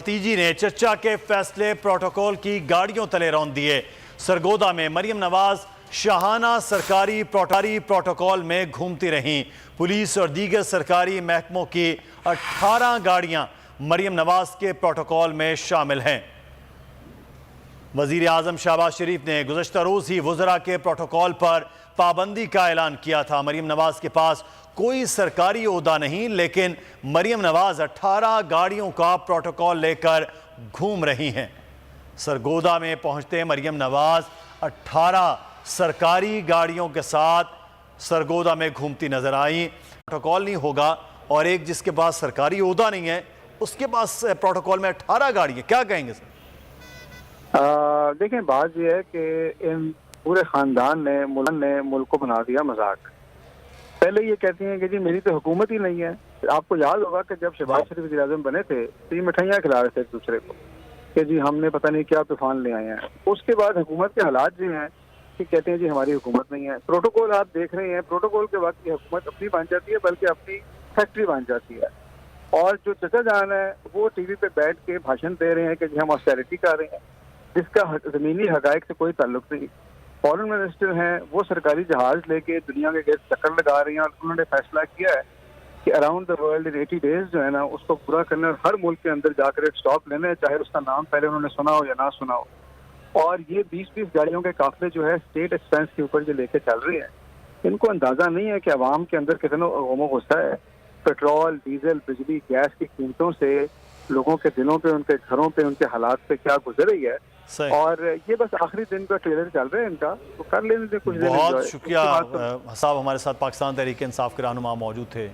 भतीजी ने चचा के फैसले प्रोटोकॉल की गाड़ियों तले रौंद दिए। सरगोदा में मरियम नवाज शाहाना सरकारी प्रोटोकॉल में घूमती रहीं। पुलिस और दीगर सरकारी महकमों की 18 गाड़ियां मरियम नवाज के प्रोटोकॉल में शामिल हैं। वजीर आजम शहबाज शरीफ ने गुज़श्ता रोज़ ही वज़रा के प्रोटोकॉल पर पाबंदी का ऐलान किया था। मरियम नवाज के पास कोई सरकारी ओहदा नहीं, लेकिन मरियम नवाज 18 गाड़ियों का प्रोटोकॉल लेकर घूम रही हैं। सरगोदा में पहुंचते मरियम नवाज 18 सरकारी गाड़ियों के साथ सरगोदा में घूमती नजर आई। प्रोटोकॉल नहीं होगा और एक जिसके पास सरकारी ओहदा नहीं है उसके पास प्रोटोकॉल में 18 गाड़ियां, क्या कहेंगे सर? देखें, बात यह है कि इन पूरे खानदान ने मुल्क को बना दिया मजाक। पहले ये कहती हैं कि जी मेरी तो हुकूमत ही नहीं है। आपको याद होगा कि जब शहबाज शरीफ वज़ीर आज़म बने थे तो ये मिठाइयाँ खिला रहे थे एक दूसरे को कि जी हमने पता नहीं क्या तूफान ले आए हैं। उसके बाद हुकूमत के हालात जो हैं कि कहते हैं जी हमारी हुकूमत नहीं है। प्रोटोकॉल आप देख रहे हैं, प्रोटोकॉल के वक्त ये हुकूमत अपनी बन जाती है, बल्कि अपनी फैक्ट्री बन जाती है। और जो चचा जान है वो टीवी पे बैठ के भाषण दे रहे हैं कि जी हम ऑस्टेरिटी कर रहे हैं, जिसका ज़मीनी हक़ाइक़ से कोई ताल्लुक नहीं। फॉरेन मिनिस्टर हैं, वो सरकारी जहाज लेके दुनिया के गेट चक्कर लगा रही हैं और उन्होंने फैसला किया है कि around the world in 80 days जो है ना उसको पूरा करना और हर मुल्क के अंदर जाकर एक स्टॉप लेना है, चाहे उसका नाम पहले उन्होंने सुना हो या ना सुना हो। और ये 20-20 गाड़ियों के काफिले जो है स्टेट एक्सपेंस के ऊपर जो लेके चल रहे हैं, इनको अंदाजा नहीं है कि अवाम के अंदर कितना गम गुस्सा है। पेट्रोल, डीजल, बिजली, गैस की कीमतों से लोगों के दिलों पे, उनके घरों पे, उनके हालात पे क्या गुजर रही है। और ये बस आखिरी दिन का ट्रेलर चल रहा है इनका, तो कर लेने कुछ। बहुत शुक्रिया साहब, हमारे साथ पाकिस्तान तहरीक इंसाफ के रहनुमा मौजूद थे।